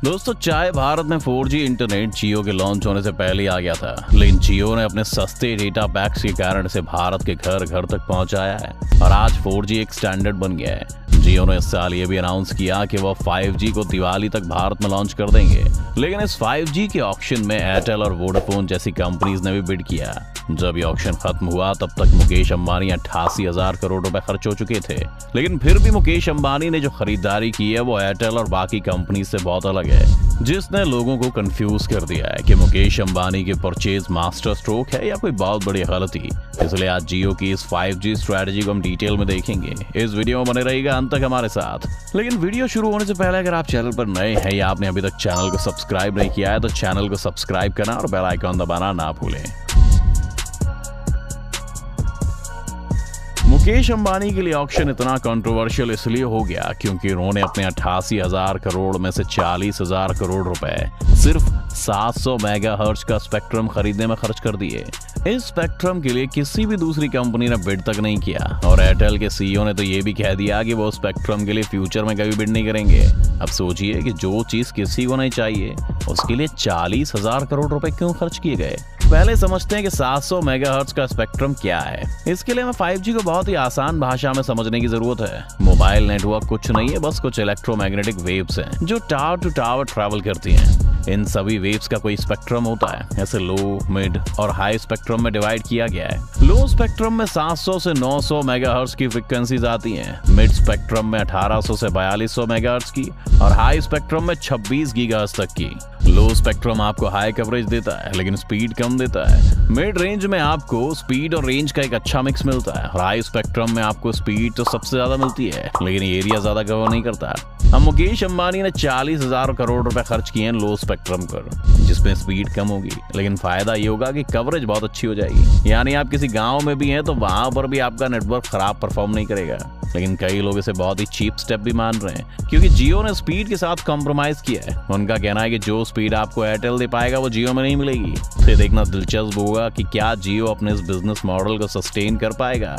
दोस्तों, चाहे भारत में 4G इंटरनेट जियो के लॉन्च होने से पहले आ गया था, लेकिन जियो ने अपने सस्ते डेटा पैक्स के कारण से भारत के घर घर तक पहुंचाया है और आज 4G एक स्टैंडर्ड बन गया है। जियो ने इस साल ये भी अनाउंस किया कि वह 5G को दिवाली तक भारत में लॉन्च कर देंगे, लेकिन इस 5G के ऑक्शन में एयरटेल और वोडाफोन जैसी कंपनीज ने भी बिड किया। जब ये ऑक्शन खत्म हुआ तब तक मुकेश अंबानी 88,000 करोड़ रुपए खर्च हो चुके थे, लेकिन फिर भी मुकेश अंबानी ने जो खरीदारी की है वो एयरटेल और बाकी कंपनी से बहुत अलग है, जिसने लोगों को कंफ्यूज कर दिया है कि मुकेश अंबानी की परचेज मास्टर स्ट्रोक है या कोई बहुत बड़ी गलती। इसलिए आज जियो की इस 5G स्ट्रेटजी को हम डिटेल में देखेंगे। इस वीडियो में बने रहिएगा अंत तक हमारे साथ। लेकिन वीडियो शुरू होने से पहले अगर आप चैनल पर नए हैं या आपने अभी तक चैनल को सब्सक्राइब नहीं किया है तो चैनल को सब्सक्राइब करना और बेल आइकन दबाना ना भूलें। मुकेश अंबानी के लिए ऑक्शन इतना कंट्रोवर्शियल इसलिए हो गया क्योंकि उन्होंने अपने 88,000 करोड़ में से 40,000 करोड़ रुपए सिर्फ 700 मेगाहर्ट्ज का स्पेक्ट्रम खरीदने में खर्च कर दिए। इस स्पेक्ट्रम के लिए किसी भी दूसरी कंपनी ने बिड तक नहीं किया और एयरटेल के सीईओ ने तो ये भी कह दिया कि वो स्पेक्ट्रम के लिए फ्यूचर में कभी बिड नहीं करेंगे। अब सोचिए कि जो चीज किसी को नहीं चाहिए उसके लिए 40,000 करोड़ रुपए क्यों खर्च किए गए। पहले समझते हैं कि 700 मेगाहर्ट्ज का स्पेक्ट्रम क्या है। इसके लिए हमें 5G को बहुत ही आसान भाषा में समझने की जरूरत है। मोबाइल नेटवर्क कुछ नहीं है, बस कुछ इलेक्ट्रोमैग्नेटिक वेव्स हैं जो टावर टू टावर ट्रैवल करती हैं। इन सभी वेव्स का कोई स्पेक्ट्रम होता है। ऐसे लो, मिड और हाई स्पेक्ट्रम में डिवाइड किया गया है। लो स्पेक्ट्रम में 700 से 900 मेगाहर्ट्ज की फ्रीक्वेंसीज आती हैं। मिड स्पेक्ट्रम में 1800 से 4200 मेगाहर्ट्ज की और हाई स्पेक्ट्रम में 26 गीगाहर्ट्ज तक की। लो स्पेक्ट्रम आपको हाई कवरेज देता है लेकिन स्पीड कम देता है। मिड रेंज में आपको स्पीड और रेंज का एक अच्छा मिक्स मिलता है और हाई स्पेक्ट्रम में आपको स्पीड तो सबसे ज्यादा मिलती है लेकिन एरिया ज्यादा कवर नहीं करता। अब मुकेश अंबानी ने 40,000 करोड़ रुपए खर्च किए हैं लो स्पेक्ट्रम पर, जिसमें स्पीड कम होगी लेकिन फायदा ये होगा कि कवरेज बहुत अच्छी हो जाएगी। यानी आप किसी गांव में भी हैं तो वहां पर भी आपका नेटवर्क खराब परफॉर्म नहीं करेगा। लेकिन कई लोग इसे बहुत ही चीप स्टेप भी मान रहे हैं क्योंकि जियो ने स्पीड के साथ कॉम्प्रोमाइज किया है। उनका कहना है कि जो स्पीड आपको एयरटेल दे पाएगा वो जियो में नहीं मिलेगी। फिर देखना दिलचस्प होगा कि क्या जियो अपने इस बिजनेस मॉडल को सस्टेन कर पाएगा।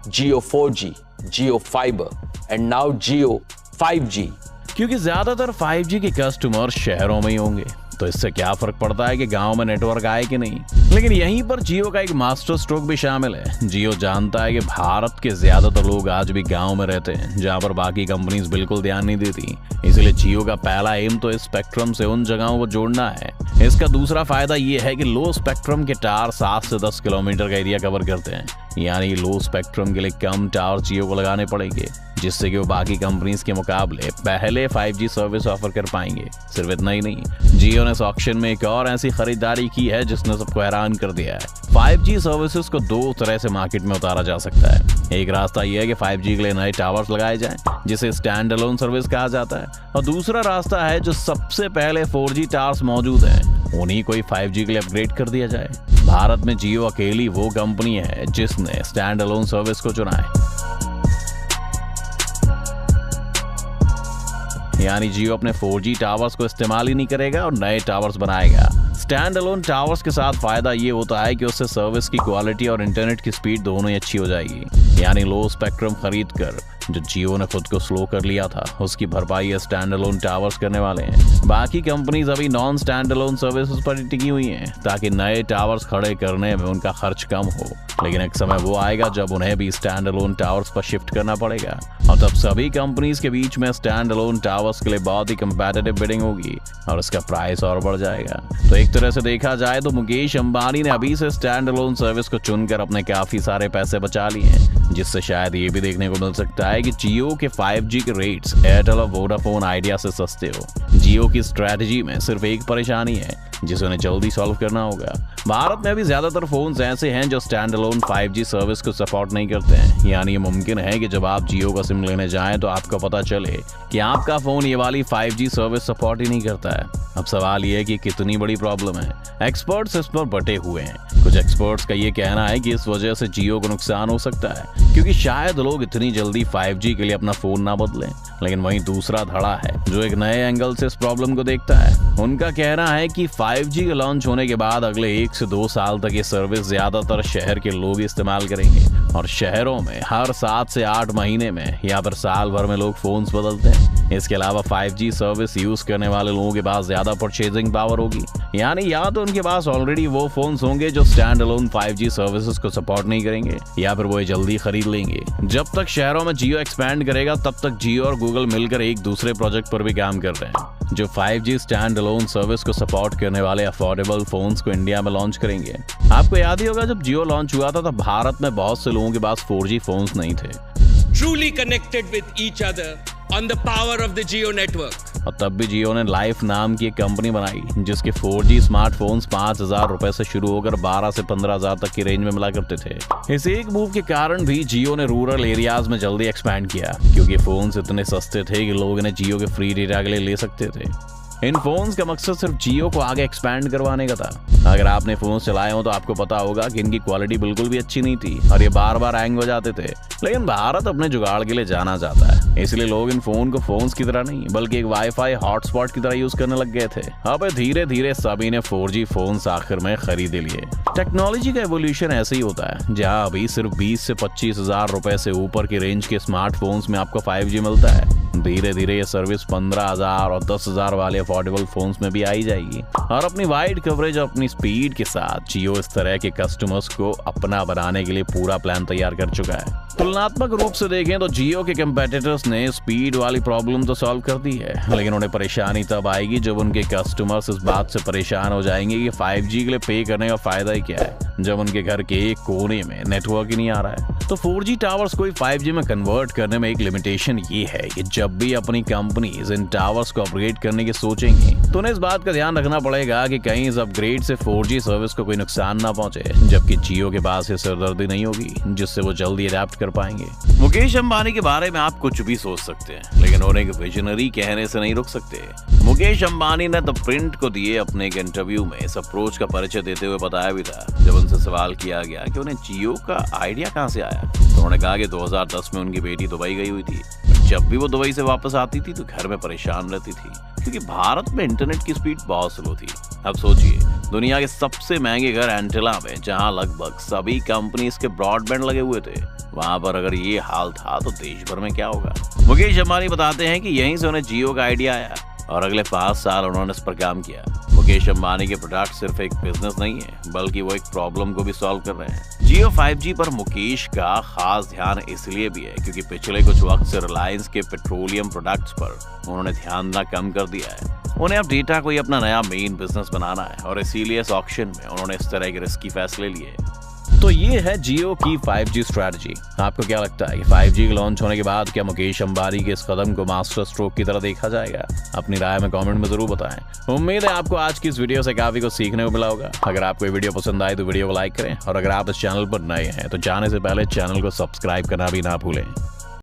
जियो 4G, Jio fibre and now Jio 5G। क्योंकि ज्यादातर 5G के कस्टमर शहरों में ही होंगे तो इससे क्या फर्क पड़ता है कि गांव में नेटवर्क आए कि नहीं। लेकिन यहीं पर जियो का एक मास्टर स्ट्रोक भी शामिल है। जियो जानता है कि भारत के ज्यादातर लोग आज भी गांव में रहते हैं जहां पर बाकी कंपनीज बिल्कुल ध्यान नहीं देती। इसलिए जियो का पहला एम तो इस स्पेक्ट्रम से उन जगहों को जोड़ना है। इसका दूसरा फायदा ये है कि लो स्पेक्ट्रम के टावर 7 से 10 किलोमीटर का एरिया कवर करते हैं, यानी लो स्पेक्ट्रम के लिए कम टावर जियो को लगाने पड़ेंगे, जिससे कि वो बाकी कंपनीज के मुकाबले पहले 5G सर्विस ऑफर कर पाएंगे। सिर्फ इतना ही नहीं, जियो ने इस ऑक्शन में एक और ऐसी खरीदारी की है जिसने सबको हैरान कर दिया है। 5G सर्विसेज को दो तरह से मार्केट में उतारा जा सकता है। एक रास्ता यह है कि 5G के लिए नए टावर्स लगाए जाएं, जिसे स्टैंड अलोन सर्विस कहा जाता है, और दूसरा रास्ता है जो सबसे पहले 4G टावर्स मौजूद हैं उन्हीं को 5G के लिए अपग्रेड कर दिया जाए। भारत में जियो अकेली वो कंपनी है जिसने स्टैंड अलोन सर्विस को चुना है, यानी जियो अपने 4G टावर्स को इस्तेमाल ही नहीं करेगा और नए टावर्स बनाएगा। स्टैंड अलोन टावर्स के साथ फायदा ये होता है कि उससे सर्विस की क्वालिटी और इंटरनेट की स्पीड दोनों ही अच्छी हो जाएगी। यानी लो स्पेक्ट्रम खरीद कर जो जियो ने खुद को स्लो कर लिया था उसकी भरपाई स्टैंड अलोन टावर्स करने वाले हैं। बाकी कंपनीज अभी नॉन स्टैंड अलोन सर्विसेज पर टिकी हुई हैं ताकि नए टावर्स खड़े करने में उनका खर्च कम हो, लेकिन एक समय वो आएगा जब उन्हें भी स्टैंड अलोन टावर्स पर शिफ्ट करना पड़ेगा और तब सभी कंपनीज के बीच में स्टैंड अलोन टावर्स के लिए बहुत ही कंपेटिटिव बिडिंग होगी और इसका प्राइस और बढ़ जाएगा। तो एक तरह से देखा जाए तो मुकेश अंबानी ने अभी से स्टैंड अलोन सर्विस को चुनकर अपने काफी सारे पैसे बचा लिए हैं, जिससे शायद ये भी देखने को मिल सकता है कि जियो के 5G के रेट्स एयरटेल और वोडाफोन आइडिया से सस्ते हो। जियो की स्ट्रेटजी में सिर्फ एक परेशानी है जिसे उन्हें जल्दी सॉल्व करना होगा। भारत में अभी ज्यादातर फोन्स ऐसे हैं जो स्टैंड अलोन 5G सर्विस को सपोर्ट नहीं करते हैं। यानी ये मुमकिन है कि जब आप जियो का सिम लेने जाएं तो आपको पता चले कि आपका फोन ये वाली 5G सर्विस सपोर्ट ही नहीं करता है। अब सवाल ये है कि कितनी बड़ी प्रॉब्लम है। एक्सपर्ट्स इस पर बटे हुए हैं। कुछ एक्सपर्ट्स का ये कहना है कि इस वजह से जियो को नुकसान हो सकता है क्योंकि शायद लोग इतनी जल्दी 5G के लिए अपना फोन ना बदलें। लेकिन वहीं दूसरा धड़ा है जो एक नए एंगल से इस प्रॉब्लम को देखता है। उनका कहना है कि 5G के लॉन्च होने के बाद अगले 1 से 2 साल तक ये सर्विस ज्यादातर शहर के लोग इस्तेमाल करेंगे और शहरों में हर 7 से 8 महीने में या फिर साल भर में लोग फोन्स बदलते हैं। इसके अलावा 5G सर्विस यूज करने वाले लोगों के पास ज्यादा परचेजिंग पावर होगी, यानी या तो उनके पास ऑलरेडी वो फोन्स होंगे जो स्टैंड अलोन 5G सर्विसेज को सपोर्ट नहीं करेंगे या फिर वो जल्दी खरीद लेंगे। जब तक शहरों में जियो एक्सपैंड करेगा तब तक जियो और गूगल मिलकर एक दूसरे प्रोजेक्ट पर भी काम कर रहे हैं जो 5G स्टैंड अलोन सर्विस को सपोर्ट करने वाले अफोर्डेबल फोन्स को इंडिया में लॉन्च करेंगे। आपको याद ही होगा जब जियो लॉन्च हुआ था तब भारत में बहुत से लोगों के पास 4G फोन्स नहीं थे। Truly connected with each other on the power of the Jio network. और तब भी जियो ने लाइफ नाम की एक कंपनी बनाई जिसके 4G स्मार्टफोन्स 5,000 रुपए से शुरू होकर 12 से 15,000 तक की रेंज में मिला करते थे। इस एक मूव के कारण भी जियो ने रूरल एरियाज में जल्दी एक्सपैंड किया क्योंकि फोन्स इतने सस्ते थे कि लोग इन्हें जियो के फ्री डेटा के लिए ले सकते थे। इन फोन्स का मकसद सिर्फ जियो को आगे एक्सपैंड करवाने का था। अगर आपने फोन चलाए हो तो आपको पता होगा कि इनकी क्वालिटी बिल्कुल भी अच्छी नहीं थी और ये बार बार हैंग हो जाते थे। लेकिन भारत अपने जुगाड़ के लिए जाना चाहता है, इसलिए लोग इन फोन को फोन्स की तरह नहीं बल्कि एक वाईफाई हॉटस्पॉट की तरह यूज करने लग गए थे। अब धीरे धीरे सभी ने 4G फोन्स आखिर में खरीदे लिए। टेक्नोलॉजी का एवोल्यूशन ऐसे ही होता है, जहाँ अभी सिर्फ 20 से 25,000 रुपए से ऊपर की रेंज के स्मार्टफोन्स में आपको 5G मिलता है, धीरे धीरे ये सर्विस 15,000 और 10,000 वाले अफोर्डेबल फोन्स में भी आई जाएगी। और अपनी वाइड कवरेज और अपनी स्पीड के साथ जियो इस तरह के कस्टमर्स को अपना बनाने के लिए पूरा प्लान तैयार कर चुका है। तुलनात्मक रूप से देखें तो जियो के कंपेटिटर्स ने स्पीड वाली प्रॉब्लम तो सॉल्व कर दी है, लेकिन उन्हें परेशानी तब आएगी जब उनके कस्टमर्स इस बात से परेशान हो जाएंगे कि 5G के लिए पे करने का फायदा ही क्या है जब उनके घर के एक कोने में नेटवर्क ही नहीं आ रहा है। तो 4G टावर्स को 5G में कन्वर्ट करने में एक लिमिटेशन ये है कि जब भी अपनी कंपनीज इन टावर्स को अपग्रेड करने की सोचेंगी तो उन्हें इस बात का ध्यान रखना पड़ेगा कि कहीं इस अपग्रेड से 4G सर्विस को कोई नुकसान ना पहुंचे, जबकि जियो के पास ये सिरदर्दी नहीं होगी जिससे वो जल्दी अडेप्ट कर पाएंगे। मुकेश अंबानी के बारे में आप कुछ भी सोच सकते हैं, लेकिन उन्हें एक विजनरी कहने से नहीं रुक सकते। मुकेश अंबानी ने द प्रिंट को दिए अपने एक इंटरव्यू में इस अप्रोच का परिचय देते हुए बताया भी था जब उनसे सवाल किया गया कि उन्हें जियो का आइडिया कहां से आया, तो उन्होंने कहा कि 2010 में उनकी बेटी दुबई गई हुई थी। जब भी वो दुबई से वापस आती थी तो घर में परेशान रहती थी क्योंकि भारत में इंटरनेट की स्पीड बहुत स्लो थी। अब सोचिए, दुनिया के सबसे महंगे घर एंटेला में जहां लगभग सभी कंपनीज के ब्रॉडबैंड लगे हुए थे, वहां पर अगर ये हाल था तो देश भर में क्या होगा। मुकेश अंबानी बताते हैं कि यहीं से उन्हें जियो का आइडिया आया और अगले 5 साल उन्होंने इस पर काम किया। मुकेश अंबानी के प्रोडक्ट सिर्फ एक बिजनेस नहीं है बल्कि वो एक प्रॉब्लम को भी सॉल्व कर रहे हैं। जियो 5G पर मुकेश का खास ध्यान इसलिए भी है क्योंकि पिछले कुछ वक्त से रिलायंस के पेट्रोलियम प्रोडक्ट्स पर उन्होंने ध्यान देना कम कर दिया है। उन्हें अब डेटा को ही अपना नया मेन बिजनेस बनाना है और इसीलिए इस ऑक्शन में उन्होंने इस तरह के रिस्की फैसले लिए। तो ये है जियो की 5G स्ट्रैटेजी। आपको क्या लगता है कि 5G के लॉन्च होने के बाद क्या मुकेश अंबानी के इस कदम को मास्टर स्ट्रोक की तरह देखा जाएगा? अपनी राय में कमेंट में जरूर बताएं। उम्मीद है आपको आज की इस वीडियो से काफी कुछ सीखने को मिला होगा। अगर आपको ये वीडियो पसंद आई तो वीडियो को लाइक करें और अगर आप इस चैनल पर नए हैं तो जाने से पहले चैनल को सब्सक्राइब करना भी ना भूलें।